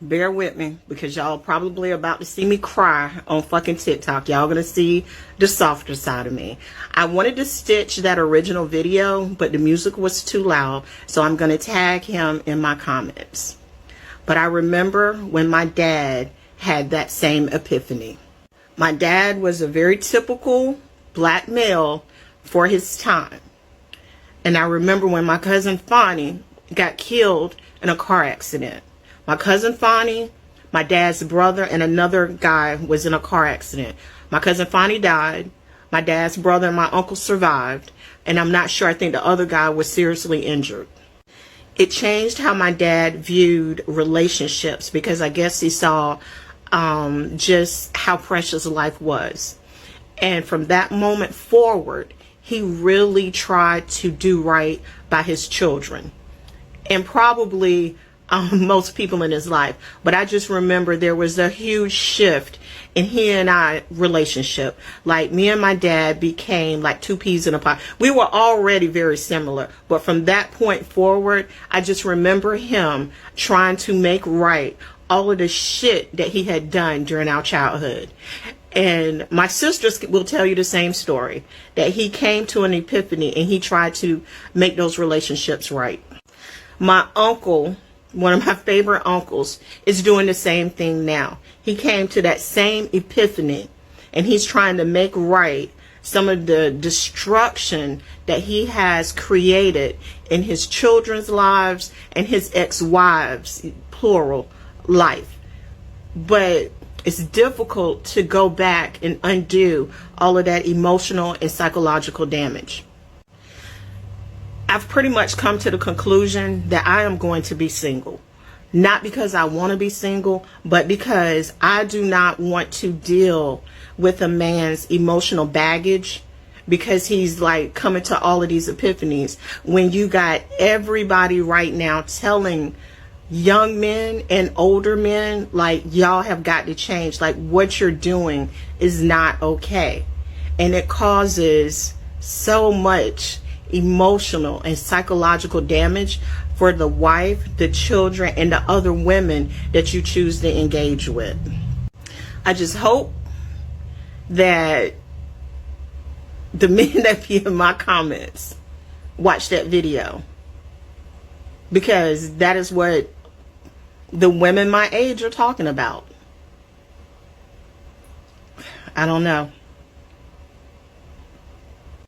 bear with me because y'all probably about to see me cry on fucking TikTok. Y'all gonna see the softer side of me. I wanted to stitch that original video, but the music was too loud, so I'm gonna tag him in my comments. But I remember when my dad had that same epiphany. My dad was a very typical black male for his time. And I remember when my cousin Fonnie got killed in a car accident. My cousin Fonnie, my dad's brother, and another guy was in a car accident. My cousin Fonnie died. My dad's brother and my uncle survived. And I'm not sure, I think the other guy was seriously injured. It changed how my dad viewed relationships because I guess he saw just how precious life was. And from that moment forward, he really tried to do right by his children. And probably most people in his life. But I just remember there was a huge shift in he and I relationship. Like me and my dad became like two peas in a pod. We were already very similar. But from that point forward, I just remember him trying to make right all of the shit that he had done during our childhood. And my sisters will tell you the same story, that he came to an epiphany and he tried to make those relationships right. My uncle, one of my favorite uncles, is doing the same thing now. He came to that same epiphany and he's trying to make right some of the destruction that he has created in his children's lives and his ex-wives, plural, life. But it's difficult to go back and undo all of that emotional and psychological damage. I've pretty much come to the conclusion that I am going to be single. Not because I want to be single, but because I do not want to deal with a man's emotional baggage because he's like coming to all of these epiphanies when you got everybody right now telling young men and older men, like, y'all have got to change. Like, what you're doing is not okay. And it causes so much emotional and psychological damage for the wife, the children, and the other women that you choose to engage with. I just hope that the men that be in my comments watch that video, because that is what the women my age are talking about. I don't know.